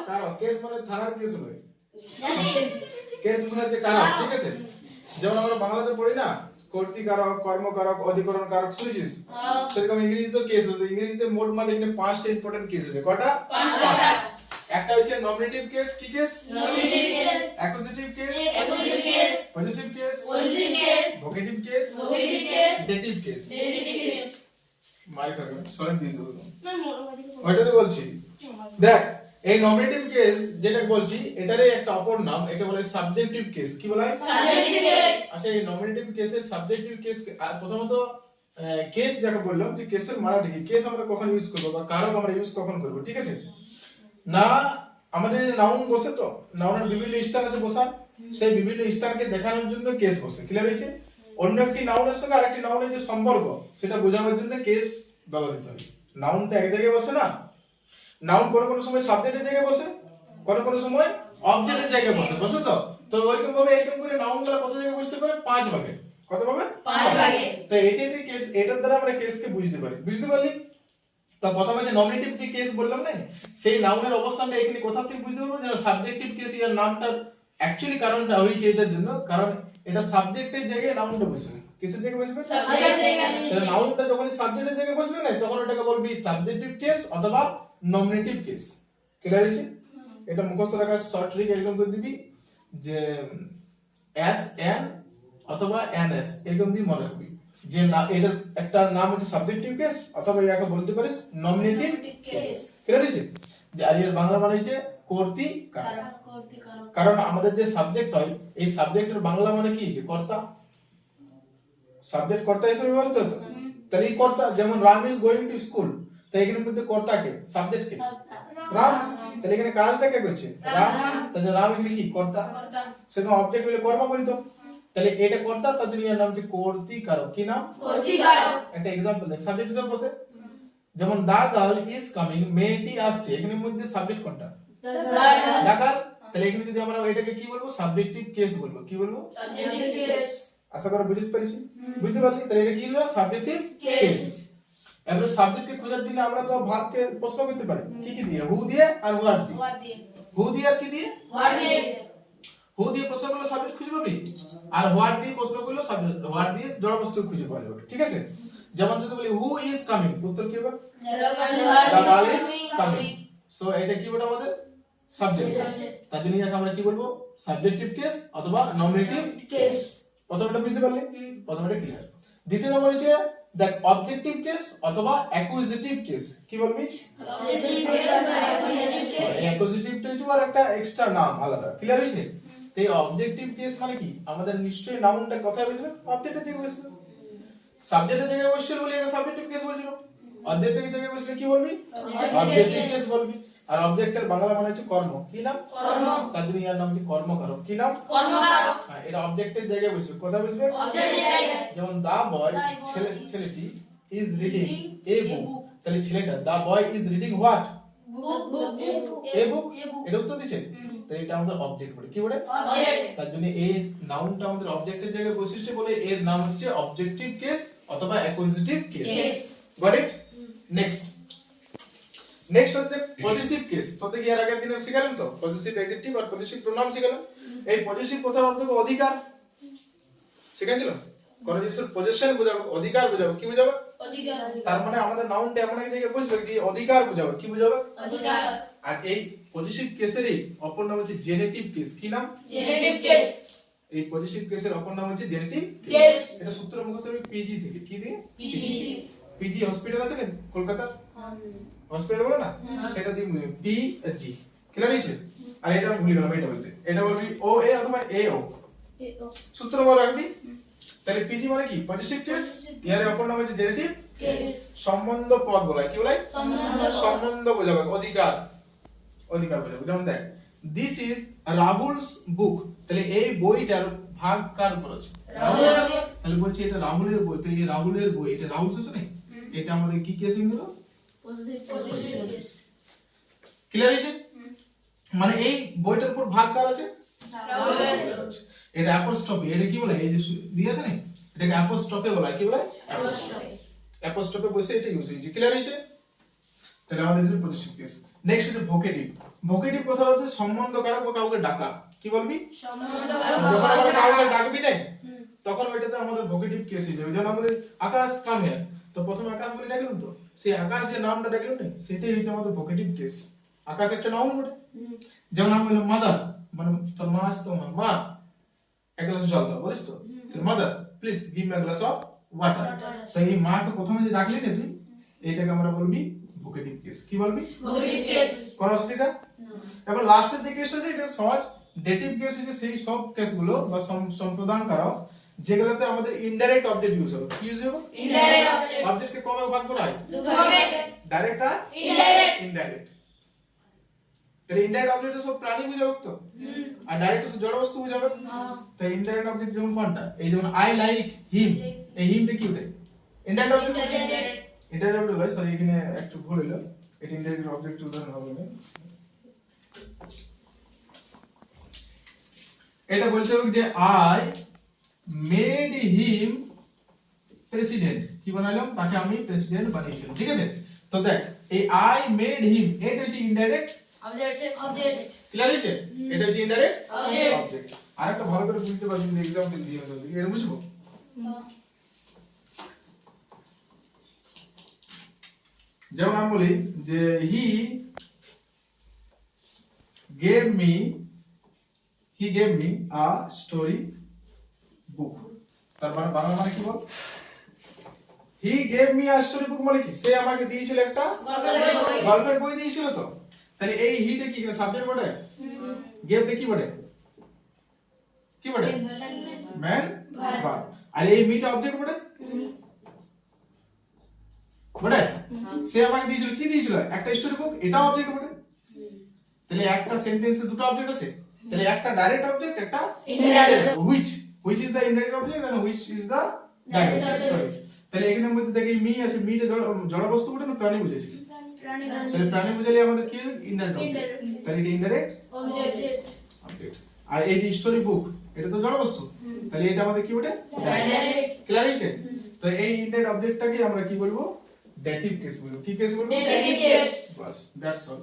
কারক case মানে থানার case নয়, কেস মানে হচ্ছে কারক, ঠিক আছে? যেমন আমরা বাংলাতে পড়ি না কর্তৃকারক, কর্মকারক, অধিকরণ কারক, শুনেছিস? সেরকম ইংরেজিতে কেস আছে। ইংরেজিতে মোট মানে এখানে 5টা ইম্পর্টেন্ট কেস আছে। কটা? 5টা। একটা হচ্ছে নমিনেটিভ কেস, কি case? Nominative case, accusative case, accusative case, possessive case, positive case, vocative case, vocative case, dative case. Dative case. মাই খাবে সরেন দিয়ে দেবো। না মোটামুটি ওইটাতে বলছি দেখ, এই নমিনেটিভ কেস যেটা বলছি এটারই একটা অপর নাম, একে বলে সাবজেক্টিভ কেস। কি বলা হয়? Subjective case. আচ্ছা, এই নমিনেটিভ কেসের সাবজেক্টিভ কেস প্রথমত কেস যাকে বললাম যে কেসের মানেটা কি, কেস আমরা কখন ইউজ করব বা কারক আমরা ইউজ কখন করব, ঠিক আছে? না আমাদের নাউন বসে, তো নাউনের বিভিন্ন স্থান আছে বসার, সেই বিভিন্ন স্থানকে দেখানোর জন্য কেস বসে। ক্লিয়ার হয়েছে? অন্য একটি নাউনের সঙ্গে আরেকটি নাউনের যে সম্পর্ক সেটা বোঝানোর জন্য কেস ব্যবহৃত হয়। নাউন তো এক জায়গায় বসে না, নাউন কোনো সময় সাবজেক্টের জায়গায় বসে, কোনো সময় অবজেক্টের জায়গায় বসে, বসে তো। তো ওইরকম ভাবে এরকম করে নাউনগুলো কত জায়গায় বসতে পারে? 5 ভাগে। কত ভাবে? 5 ভাগে। তো এটাতে কেস, এটার দ্বারা আমরা কেসকে বুঝতে পারি। বুঝতে পারলি? তো প্রথমে যে নমিনেটিভ যে কেস বললাম না, সেই নাউনের অবস্থানটা এখানে কোথা থেকে বুঝতে পারবো? যে সাবজেক্টিভ কেস এর নামটা অ্যাকচুয়ালি কারণটা হয়েছে এটার জন্য, কারণ এটা সাবজেক্টের জায়গায় নাউনটা বসবে। কিসের জায়গায় বসবে? সাবজেক্টের জায়গায়। তাহলে নাউনটা যখন সাবজেক্টের জায়গায় বসবে না, তখন ওটাকে বলবি সাবজেক্টিভ কেস অথবা নমিনেটিভ কেস। ক্লিয়ার হয়েছে? এটা মুখস্থ রাখার শর্ট ট্রিক একদম করে দিবি যে এস এন অথবা এন এস এরকম দিয়ে মনে রাখবি যে না, এটার একটা নাম হচ্ছে সাবজেক্টিভ কেস অথবা ইয়াকে বলতে পারিস নমিনেটিভ কেস। ক্লিয়ার হয়েছে? যে আর এর বাংলা মানে হচ্ছে কর্তৃকারক। কারণ আমাদের যে সাবজেক্ট হয়, এই সাবজেক্টের বাংলা মানে কি? যে কর্তা। সাবজেক্ট কর্তা হিসেবে ব্যবহৃত হতো। তাহলে এই কর্তা, যেমন Ram is going to school, তাই এখানের মধ্যে কর্তা কে? সাবজেক্ট কে? রাম। তাহলে এখানে কাজটা কে করছে? রাম। তাহলে রাম এখানে কি? কর্তা। সেখানে অবজেক্ট হলে কর্ম বলতো। তাহলে এটা কর্তা, তার জন্য এর নাম হচ্ছে কর্তৃকারক। কি নাম? কর্তৃকারক। একটা एग्जांपल দেখ, সাবজেক্ট হিসেবে বসে। যেমন দা গার্ল ইজ কামিং, মেয়েটি আসছে, এখানের মধ্যে সাবজেক্ট কোনটা? The girl. তাহলে এখানে যদি আমরা এটাকে কি বলবো? সাবজেক্টিভ কেস বলবো। কি বলবো? Subjective case. আশা করি বুঝতে পেরেছি। বুঝতে পারলি? তাহলে এটা কি হলো? Subjective case. এবারে সাবজেক্টকে খোঁজার জন্য আমরা তো ভার্বকে প্রশ্ন করতে পারি। কি কি দিয়ে? হু দিয়ে আর হোয়াট দিয়ে। হু দিয়ে আর কি দিয়ে? হোয়াট দিয়ে। হু দিয়ে প্রশ্ন করলে সাবজেক্ট খুঁজে পাবি, আর হোয়াট দিয়ে প্রশ্ন করলে সাবজেক্ট, হোয়াট দিয়ে জড় বস্তু খুঁজে পাওয়া যাবে। ঠিক আছে? যেমন যদি বলি হু ইজ কামিং, উত্তর কি হবে? The girl is coming. So এটা কি বলে আমাদের? সাবজেক্ট। তার জন্য আমরা কি বলবো? সাবজেক্টিভ কেস অথবা নমিনেটিভ কেস। প্রথমটা বুঝতে পারলি? প্রথমটা ক্লিয়ার। দ্বিতীয় নম্বর হচ্ছে দেখ অবজেক্টিভ কেস অথবা অ্যাকুজিটিভ কেস। কি বলবি? অবজেক্টিভ কেস আর অ্যাকুজিটিভ কেস। অ্যাকুজিটিভটা হচ্ছে আর একটা এক্সট্রা নাম আলাদা। ক্লিয়ার হয়েছে? তো এই অবজেক্টিভ কেস মানে কি? আমাদের নিশ্চয়ই নাউনটা কোথায় বসবে? অবজেক্টের জায়গায় বসবে। সাবজেক্টের জায়গায় বসছিল বলে এটা সাবজেক্টিভ কেস বলছিল। অবজেক্টের জায়গায় বসলে কি বলবি? অবজেক্টিভ কেস বলবি। আর অবজেক্টের বাংলা মানে হচ্ছে কর্ম। কি নাম? কর্ম। তার জন্য এর নাম হচ্ছে কর্মকারক। কি নাম? কর্মকারক। হ্যাঁ, এটা অবজেক্টের জায়গায় বসবে। কোথায় বসবে? অবজেক্টের জায়গায়। যেমন দা বয়, ছেলেটি ইজ রিডিং এ বুক, তাহলে ছেলেটা দা বয় ইজ রিডিং হোয়াট? বুক। এ বুক। এটা উত্তর দিছে। তাহলে এটা আমাদের অবজেক্ট বলে। কি বলে? অবজেক্ট। তার জন্য এই নাউনটা আমাদের অবজেক্টের জায়গায় বসেছে বলে এর নাম হচ্ছে অবজেক্টিভ কেস অথবা অ্যাকুজিটিভ কেস। Got it? নেক্সট হচ্ছে পজেসিভ কেস। তোতে কি এর আগের দিনে শিখালাম তো পজেসিভ অ্যাডজেক্টিভ আর পজেসিভ প্রোনাউন শিখালাম। এই পজেসিভ কথার অর্থ অধিকার শিখাইছিল। কোন জিনিসের পজেশন বোঝাবো, অধিকার বোঝাবো। কি বোঝাবো? অধিকার। তার মানে আমাদের নাউনটা এমন এক জায়গায় বসবে যে অধিকার বোঝাবো। কি বোঝাবো? অধিকার। আর এই পজিটিভ কেসেরই অপর নাম হচ্ছে জেনেটিভ কেস। কি নাম? Genitive case. এই পজিটিভ কেসের অপর নাম হচ্ছে জেনেটিভ কেস। কেস। এটা সূত্র মুখস্থ হবে পিজি থেকে। কি দিয়ে? পিজি। পিজি হসপিটাল আছে না কলকাতার হসপিটাল বলে না, সেটা দিয়ে পিজি। ক্লিয়ার হয়েছে? আর এটা ভুলে গেলাম, এটা বলতে, এটা বলবি ও এ অথবা এ ও, সূত্র মনে রাখবি। তাহলে পিজি মানে কি? Positive case. এর অপর নাম হচ্ছে জেনেটিভ কেস। সম্বন্ধ পদ বলা। কি বলাই? সম্বন্ধ বোঝাবে, অধিকার, অধিকার বোঝাবে। যেমন দেখ দিস ইজ রাহুলস বুক, তাহলে এই বইটার ভাগ কার উপর আছে? তাহলে বলছি এটা রাহুলের বই, তো এই রাহুলের বই, এটা রাহুল আছে না, এটা আমাদের কি কেস হলো? Positive case. ক্লিয়ার হয়েছে? মানে এই বইটার উপর ভাগ কার আছে? রাহুলের। এটা অ্যাপোস্ট্রফি। এটা কি বলে? এই যে দিয়ে আছে না, এটাকে অ্যাপোস্ট্রফি বলা হয়। কি বলে? অ্যাপোস্ট্রফি বসে এটা ইউজ হয়েছে। ক্লিয়ার হয়েছে? তাহলে আমাদের এটা পজিটিভ কেস। নেক্সট হচ্ছে ভোকেটিভ। ভোকেটিভ কথাটা হচ্ছে সম্বন্ধকারক বা কাউকে ডাকা। কি বলবি? সম্বন্ধকারক যখন আমরা কাউকে ডাকবি না হুম। তখন ওইটাতে আমাদের ভোকেটিভ কেস হয়ে যাবে। যেমন আমাদের আকাশ কাম হিয়ার, তো প্রথমে আকাশ বলে ডাকলাম, তো সেই আকাশ যে নামটা ডাকলাম না সেটাই হচ্ছে আমাদের ভোকেটিভ কেস। আকাশ একটা নাউন বটে। যেমন আমি বললাম মাদার, মানে তোর মা আছে, তোমার মা এক গ্লাস জল দাও, বলিস তো mother please give me a glass of water. তো এই মাকে প্রথমে যে ডাকলি না তুই, এইটাকে আমরা বলবি ভোকেটিভ কেস। কি বলবি? Vocative case. কোন অসুবিধা? এবার লাস্টের যে কেসটা আছে এটা সহজ। ডেটিভ কেস হচ্ছে সেই সব কেসগুলো বা সম্প্রদান কারক যেগুলোতে আমাদের ইনডাইরেক্ট অবজেক্ট ইউজ হবে। কি ইউজ হবে? Indirect object. অবজেক্টকে কবে ভাগ করা হয়? দুভাগে। ডাইরেক্ট আর ইনডাইরেক্ট। ইনডাইরেক্ট। তাহলে ইনডাইরেক্ট অবজেক্ট সব প্রাণী বুঝাবে তো, আর ডাইরেক্ট সব জড় বস্তু বুঝাবে। তো ইনডাইরেক্ট অবজেক্ট যেমন কোনটা? এই যেমন আই লাইক হিম, এই হিমটা কি ওঠে? Indirect object. ইনডাইরেক্ট অবজেক্ট হয়, সরি এখানে একটু ভুল হলো, এটা ইনডাইরেক্ট অবজেক্ট উদাহরণ হবে না। এটা বলতে হবে যে আই মেড হিম প্রেসিডেন্ট। কি বানালাম? তাকে আমি প্রেসিডেন্ট বানিয়েছিলাম। ঠিক আছে? তো দেখ এই আই মেড হিম এটা হচ্ছে ইনডাইরেক্ট অবজেক্ট। ক্লিয়ার হয়েছে? এটা হচ্ছে ইনডাইরেক্ট Object. অবজেক্ট। আরেকটা ভালো করে বুঝতে পারছি যদি एग्जांपल দিয়ে দাও, এটা বুঝবো। যেমন আমি বলি যে হি gave me a story book। তার মানে বাংলা মানে কি বল? হি gave me a story book মানে কি? সে আমাকে দিয়েছিল একটা গল্পের বই দিয়েছিল। তো তাহলে এই হিটা কি সাবজেক্ট বটে? গেভটা কি বটে? কি বটে? Man verb. আর এই মিটা অবজেক্ট বটে? বটে? সে আমাকে দিয়েছিল, কি দিয়েছিল? একটা স্টোরি বুক, এটা অবজেক্ট বটে। তাহলে একটা সেন্টেন্সে দুটো অবজেক্ট আছে। তাহলে একটা ডাইরেক্ট অবজেক্ট, একটা Indirect। which is the indirect object and which is the direct object। Sorry, তাহলে এখানের মধ্যে দেখে মি আছে, মিটা জড় বস্তু বটে না প্রাণী বুঝেছি? তাহলে প্রাণী বুঝালে আমাদের কি হবে? Indirect object. তাহলে এটা ইনডাইরেক্ট অবজেক্ট। অবজেক্ট। আর এই যে স্টোরি বুক এটা তো জড় বস্তু, তাহলে এটা আমাদের কি বটে? ডাইরেক্ট। ক্লিয়ার হয়েছে? তো এই ইনডাইরেক্ট অবজেক্টটাকে আমরা কি বলবো? ডেটিভ কেস বলবো। কি কেস বলবো? Dative case. Bus, that's all.